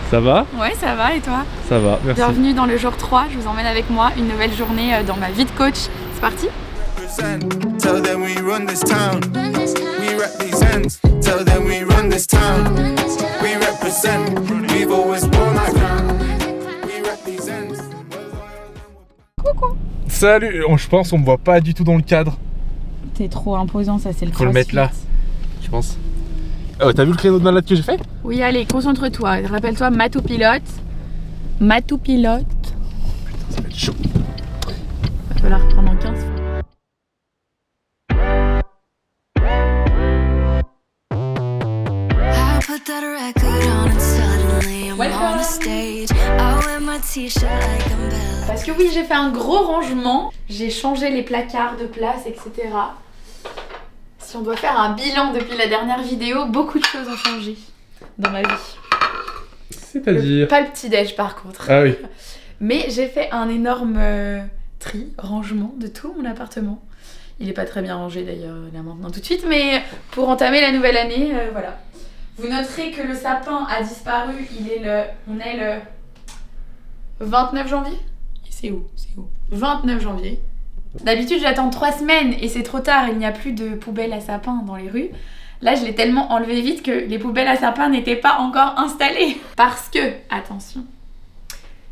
Ça va? Ouais, ça va et toi? Ça va, merci. Bienvenue dans le jour 3, je vous emmène avec moi une nouvelle journée dans ma vie de coach. C'est parti? Tell them we run this town. We represent. Tell them we run this town. We represent. We've always worn our crown. We represent. Coucou. Salut, je pense qu'on me voit pas du tout dans le cadre. T'es trop imposant, ça c'est le Faut le mettre là, je pense. Oh, t'as vu le créneau de malade que j'ai fait? Oui, allez, concentre-toi. Rappelle-toi, Matou pilote. Matou pilote. Putain, ça va être chaud. Va falloir reprendre en 15 fois. Parce que oui, j'ai fait un gros rangement. J'ai changé les placards de place, etc. Si on doit faire un bilan depuis la dernière vidéo, beaucoup de choses ont changé dans ma vie. C'est-à-dire? Pas le petit-déj par contre. Ah oui. Mais j'ai fait un énorme rangement de tout mon appartement. Il est pas très bien rangé d'ailleurs là maintenant tout de suite, mais pour entamer la nouvelle année, voilà. Vous noterez que le sapin a disparu, on est le 29 janvier. C'est où? 29 janvier. D'habitude j'attends 3 semaines et c'est trop tard, il n'y a plus de poubelles à sapin dans les rues. Là je l'ai tellement enlevé vite que les poubelles à sapin n'étaient pas encore installées. Parce que, attention,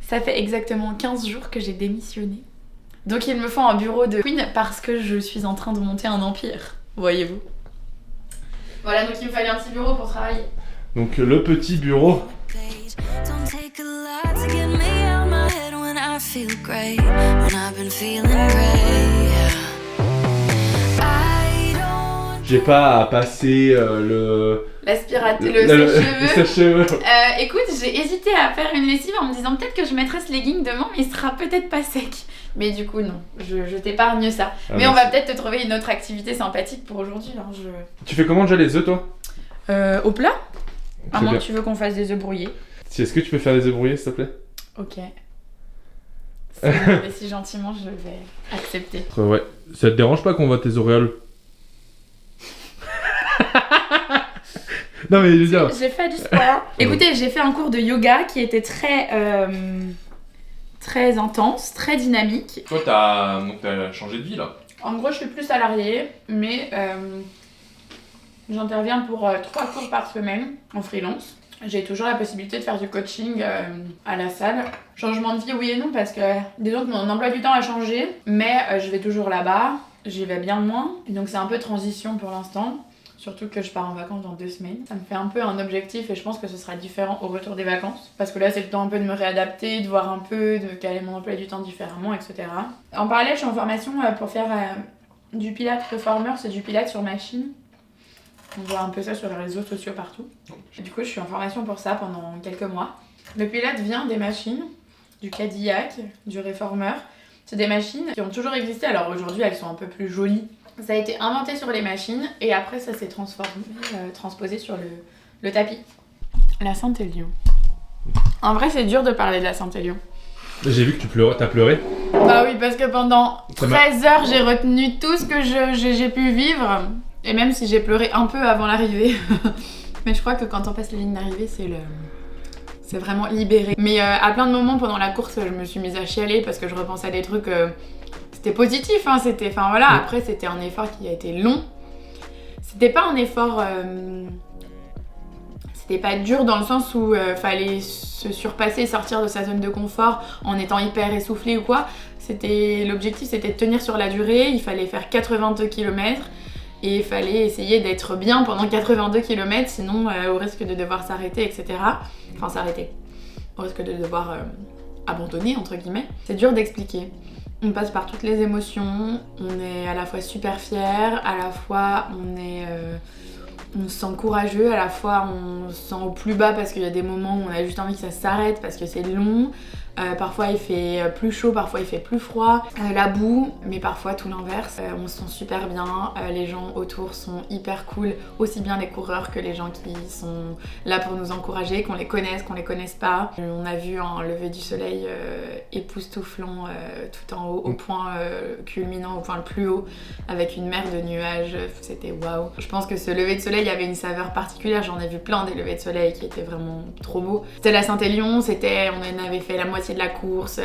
ça fait exactement 15 jours que j'ai démissionné. Donc il me faut un bureau de queen parce que je suis en train de monter un empire, voyez-vous. Voilà, donc il me fallait un petit bureau pour travailler. Donc le petit bureau. J'ai pas à passer L'aspirateur, le sèche-cheveux. sèche-cheveux. Écoute, j'ai hésité à faire une lessive en me disant peut-être que je mettrai ce legging demain, mais il sera peut-être pas sec. Mais du coup, non, je t'épargne ça. Ah, mais on va peut-être te trouver une autre activité sympathique pour aujourd'hui. Tu fais comment déjà les œufs toi? Au plat? À Très moins bien. que tu veux qu'on fasse des œufs brouillés. Est-ce que tu peux faire des œufs brouillés s'il te plaît? Ok. Et si gentiment, je vais accepter. Ouais. Ça te dérange pas qu'on voit tes auréoles? Non mais je veux dire... J'ai fait du sport. Écoutez, j'ai fait un cours de yoga qui était très intense, très dynamique. Toi t'as changé de vie là. En gros, je suis plus salariée, mais j'interviens pour 3 cours par semaine en freelance. J'ai toujours la possibilité de faire du coaching à la salle. Changement de vie, oui et non, parce que disons que mon emploi du temps a changé, mais je vais toujours là-bas, j'y vais bien moins. Et donc c'est un peu transition pour l'instant. Surtout que je pars en vacances dans 2 semaines. Ça me fait un peu un objectif et je pense que ce sera différent au retour des vacances. Parce que là, c'est le temps un peu de me réadapter, de voir un peu, de caler mon emploi du temps différemment, etc. En parallèle, je suis en formation pour faire du Pilates Reformer, c'est du Pilates sur machine. On voit un peu ça sur les réseaux sociaux partout. Et du coup, je suis en formation pour ça pendant quelques mois. Le Pilates vient des machines, du Cadillac, du Reformer. C'est des machines qui ont toujours existé. Alors aujourd'hui, elles sont un peu plus jolies. Ça a été inventé sur les machines et après ça s'est transposé sur le tapis. La Saint-Élion. En vrai, c'est dur de parler de la Saint-Élion. J'ai vu que t'as pleuré. Bah oui, parce que pendant 13 heures, j'ai retenu tout ce que j'ai pu vivre. Et même si j'ai pleuré un peu avant l'arrivée. Mais je crois que quand on passe les lignes d'arrivée, c'est vraiment libéré. Mais à plein de moments pendant la course, je me suis mise à chialer parce que je repensais à des trucs... C'était positif, hein, enfin voilà, après c'était un effort qui a été long. C'était pas un effort... C'était pas dur dans le sens où fallait se surpasser, sortir de sa zone de confort en étant hyper essoufflé ou quoi. L'objectif c'était de tenir sur la durée, il fallait faire 82 km et il fallait essayer d'être bien pendant 82 km, sinon au risque de devoir s'arrêter, etc. Enfin s'arrêter, au risque de devoir abandonner entre guillemets. C'est dur d'expliquer. On passe par toutes les émotions, on est à la fois super fier, à la fois on se sent courageux, à la fois on se sent au plus bas parce qu'il y a des moments où on a juste envie que ça s'arrête parce que c'est long. Parfois il fait plus chaud, parfois il fait plus froid. La boue, mais parfois tout l'inverse. On se sent super bien, les gens autour sont hyper cool, aussi bien les coureurs que les gens qui sont là pour nous encourager, qu'on les connaisse pas. On a vu un lever du soleil époustouflant tout en haut, au point culminant, au point le plus haut, avec une mer de nuages, c'était waouh. Je pense que ce lever de soleil avait une saveur particulière, j'en ai vu plein des levers de soleil qui étaient vraiment trop beaux. C'était la Saint-Élion, on en avait fait la moitié de la course,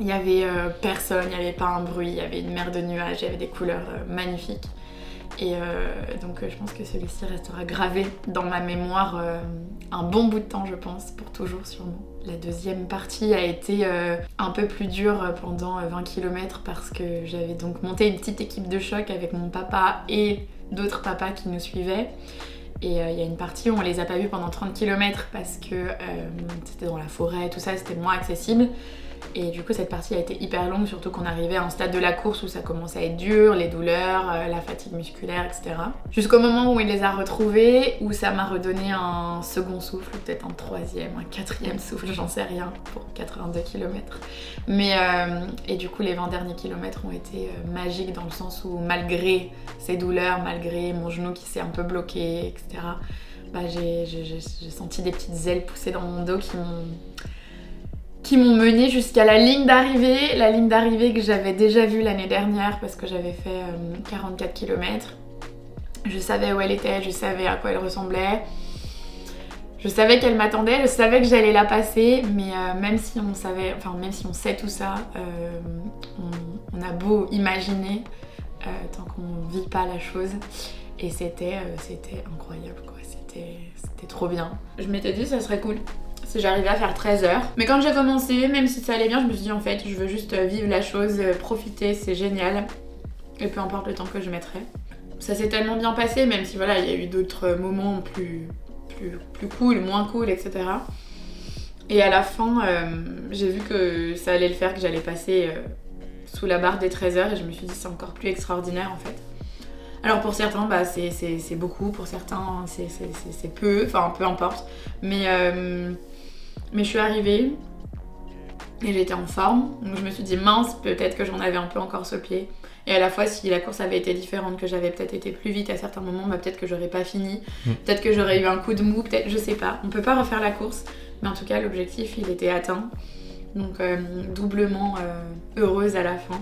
il y avait personne, il n'y avait pas un bruit, il y avait une mer de nuages, il y avait des couleurs magnifiques. Et donc je pense que celui-ci restera gravé dans ma mémoire un bon bout de temps, je pense, pour toujours sûrement. La deuxième partie a été un peu plus dure pendant 20 km parce que j'avais donc monté une petite équipe de choc avec mon papa et d'autres papas qui nous suivaient. Et il y a une partie où on les a pas vus pendant 30 km parce que c'était dans la forêt, tout ça, c'était moins accessible. Et du coup cette partie a été hyper longue, surtout qu'on arrivait à un stade de la course où ça commençait à être dur, les douleurs, la fatigue musculaire, etc. Jusqu'au moment où il les a retrouvés, où ça m'a redonné un second souffle, peut-être un troisième, un quatrième souffle, j'en sais rien, pour 82 km. Mais et du coup les 20 derniers kilomètres ont été magiques dans le sens où malgré ces douleurs, malgré mon genou qui s'est un peu bloqué, etc. J'ai senti des petites ailes pousser dans mon dos qui m'ont menée jusqu'à la ligne d'arrivée que j'avais déjà vue l'année dernière parce que j'avais fait 44 km. Je savais où elle était, je savais à quoi elle ressemblait, je savais qu'elle m'attendait, je savais que j'allais la passer, mais même si on sait tout ça, on a beau imaginer tant qu'on vit pas la chose. Et c'était incroyable quoi, c'était trop bien. Je m'étais dit ça serait cool si j'arrivais à faire 13 heures. Mais quand j'ai commencé, même si ça allait bien, je me suis dit en fait je veux juste vivre la chose, profiter, c'est génial. Et peu importe le temps que je mettrai. Ça s'est tellement bien passé, même si voilà, il y a eu d'autres moments plus cool, moins cool, etc. Et à la fin, j'ai vu que ça allait le faire, que j'allais passer sous la barre des 13 heures et je me suis dit c'est encore plus extraordinaire en fait. Alors pour certains c'est beaucoup, pour certains c'est peu, enfin peu importe. Mais je suis arrivée et j'étais en forme, donc je me suis dit mince, peut-être que j'en avais un peu encore sur le pied. Et à la fois si la course avait été différente, que j'avais peut-être été plus vite à certains moments, peut-être que j'aurais pas fini, peut-être que j'aurais eu un coup de mou, peut-être, je sais pas. On peut pas refaire la course, mais en tout cas l'objectif il était atteint. Donc doublement heureuse à la fin.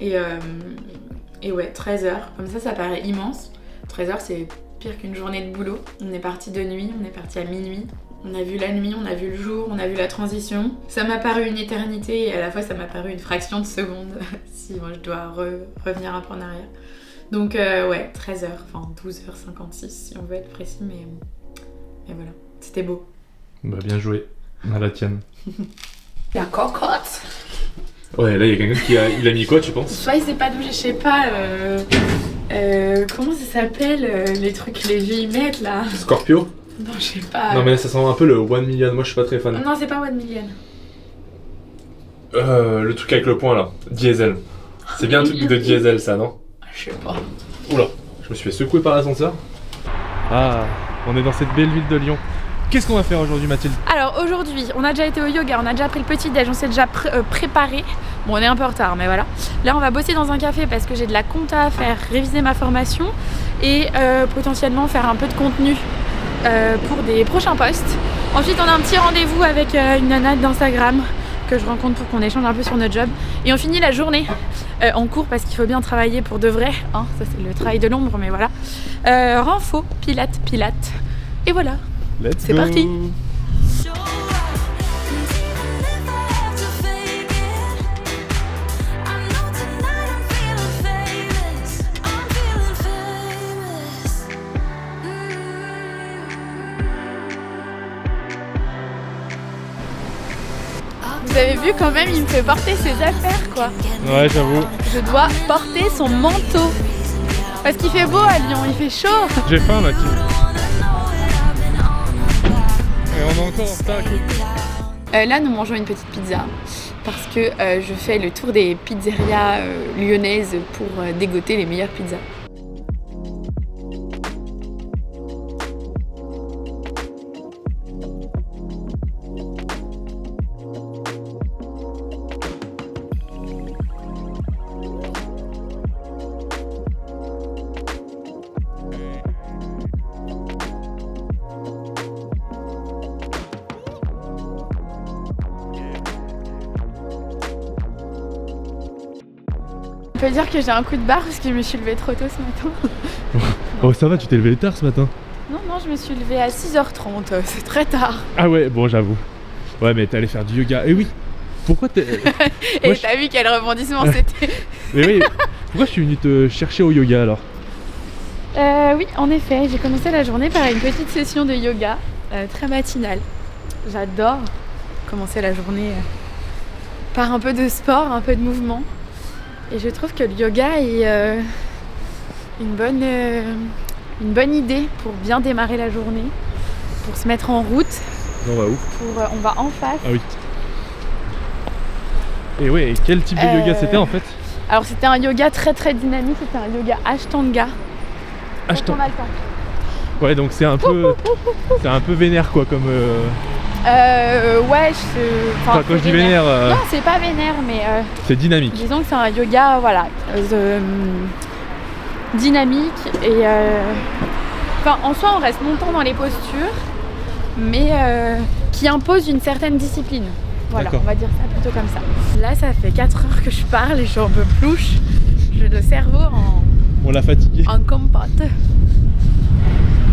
Et ouais, 13 heures, comme ça paraît immense. 13 heures c'est pire qu'une journée de boulot. On est parti de nuit, on est parti à minuit. On a vu la nuit, on a vu le jour, on a vu la transition. Ça m'a paru une éternité et à la fois ça m'a paru une fraction de seconde si moi je dois revenir un peu en arrière. Donc ouais, 13 heures, enfin 12h56 si on veut être précis, mais voilà, c'était beau. Bah bien joué, à la tienne. La cocotte. Ouais, là il y a quelqu'un qui a mis quoi tu penses? Soit il s'est pas douché, je sais pas, comment ça s'appelle les trucs que les vieilles mettent là? Scorpio? Non, je sais pas. Non mais ça sent un peu le 1 million, moi je suis pas très fan. Non, c'est pas 1 million. Le truc avec le point là, diesel. C'est bien un truc de diesel ça, non? Je sais pas. Oula, je me suis fait secouer par l'ascenseur. Ah, on est dans cette belle ville de Lyon. Qu'est-ce qu'on va faire aujourd'hui Mathilde? Alors aujourd'hui, on a déjà été au yoga, on a déjà pris le petit déj, on s'est déjà préparé. Bon, on est un peu en retard, mais voilà. Là, on va bosser dans un café parce que j'ai de la compta à faire, réviser ma formation et potentiellement faire un peu de contenu pour des prochains posts. Ensuite, on a un petit rendez-vous avec une nana d'Instagram que je rencontre pour qu'on échange un peu sur notre job. Et on finit la journée en cours parce qu'il faut bien travailler pour de vrai. Hein, ça, c'est le travail de l'ombre, mais voilà. Renfo, pilates. Et voilà. C'est parti. Vous avez vu quand même, il me fait porter ses affaires quoi. Ouais, j'avoue. Je dois porter son manteau. Parce qu'il fait beau à Lyon, il fait chaud. J'ai faim Mathilde. Et on est encore en retard, écoute. Là, nous mangeons une petite pizza parce que je fais le tour des pizzerias lyonnaises pour dégoter les meilleures pizzas. peut dire que j'ai un coup de barre parce que je me suis levée trop tôt ce matin. Oh ça va, tu t'es levé tard ce matin. Non, je me suis levée à 6h30, c'est très tard. Ah ouais, bon j'avoue. Ouais mais t'es allé faire du yoga. Et oui, pourquoi t'es... Et moi, t'as vu quel rebondissement c'était. Mais oui, pourquoi je suis venu te chercher au yoga alors? Oui, en effet, j'ai commencé la journée par une petite session de yoga, très matinale. J'adore commencer la journée par un peu de sport, un peu de mouvement. Et je trouve que le yoga est une bonne idée pour bien démarrer la journée, pour se mettre en route. On va où? On va en face. Ah oui. Et ouais, et quel type de yoga c'était en fait? Alors c'était un yoga très très dynamique, c'était un yoga Ashtanga. Ashtanga. On a le temps. Ouais, donc c'est un peu vénère quoi comme... Ouais, Enfin, quand je dis vénère... Non, c'est pas vénère, mais... c'est dynamique. Disons que c'est un yoga, voilà, dynamique et... Enfin, en soi, on reste longtemps dans les postures, mais qui impose une certaine discipline. Voilà, on va dire ça plutôt comme ça. Là, ça fait 4 heures que je parle et j'en peux plus. J'ai le cerveau On l'a fatigué. en compote.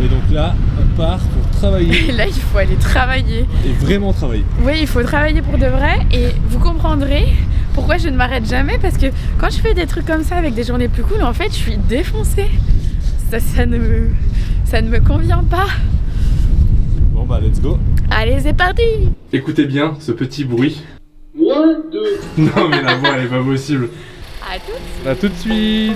Et donc là, on part pour travailler. Et là, il faut aller travailler. Et vraiment travailler. Oui, il faut travailler pour de vrai et vous comprendrez pourquoi je ne m'arrête jamais parce que quand je fais des trucs comme ça avec des journées plus cool, en fait, je suis défoncée. Ça ne me convient pas. Bon bah, let's go. Allez, c'est parti. Écoutez bien ce petit bruit. 1, 2. Non mais la voix elle est pas possible. À tout de suite.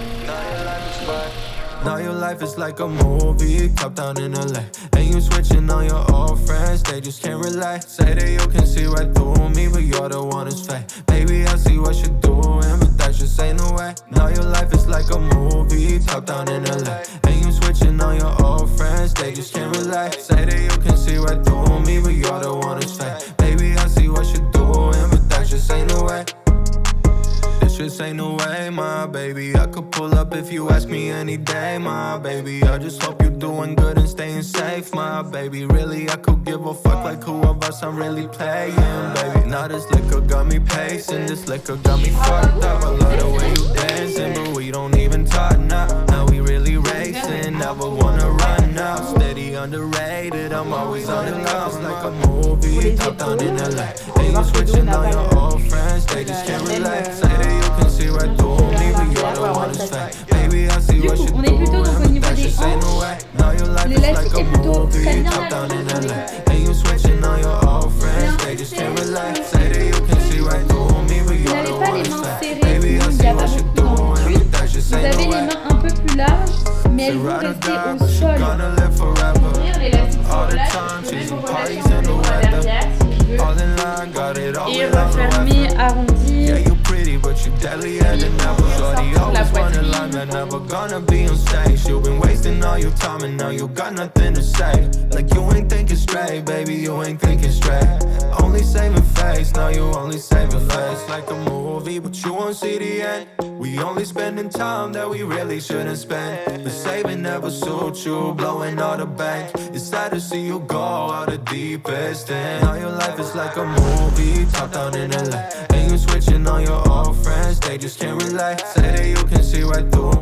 Now your life is like a movie, top down in LA. And you switching on your old friends, they just can't relate. Say that you can see right through me, but you're the one who's fake. Baby, I see what you're doing, but that just ain't the way. Now your life is like a movie, top down in LA. And you switching on your old friends, they just can't relate. Say that you can see right through me, but you're the one who's fake. Baby, I see what you're doing, but that just ain't the way. This just ain't the way, my baby. I could pull up if you ask me any day, my baby. I just hope you're doing good and staying safe, my baby. Really, I could give a fuck like who of us I'm really playing, baby. Now this liquor got me pacing, this liquor got me fucked up. I love the way you dancing, but we don't even talk now. Now we really racing, never wanna run now. Steady underrated, I'm always on the louse like a movie, top down in LA. And you switching on your old friends, they just can't relate. Say that you can see right through me, but you're the one who's fake. Baby, I see what you're doing, but that just ain't the way. Now your life is like a movie, top down in LA. And you switching on your old friends, they just can't relate. Say that you can see right through me, but you're the one who's fake. Baby, I see what you're doing, but that just ain't the way. Vous avez les mains un peu plus larges, mais elles vont rester au sol. All the time, chasing parties in the weather. All in line, got it all Et without refermer, arrondi. Yeah, you pretty, but you deadly at the never. Shorty always wanna line, man, never gonna be on stage. You been wasting all your time and now you got nothing to say. Like you ain't thinking straight, baby, you ain't thinking straight. Only saving face, now you only saving face. Like a movie, but you won't see the end. We only spending time that we really shouldn't spend. But saving never suits you, blowing all the bank. It's sad to see you go out the deepest end. Now your life is like a movie, top down in LA. And you switching on your old friends, they just can't relate. Say that you can see right through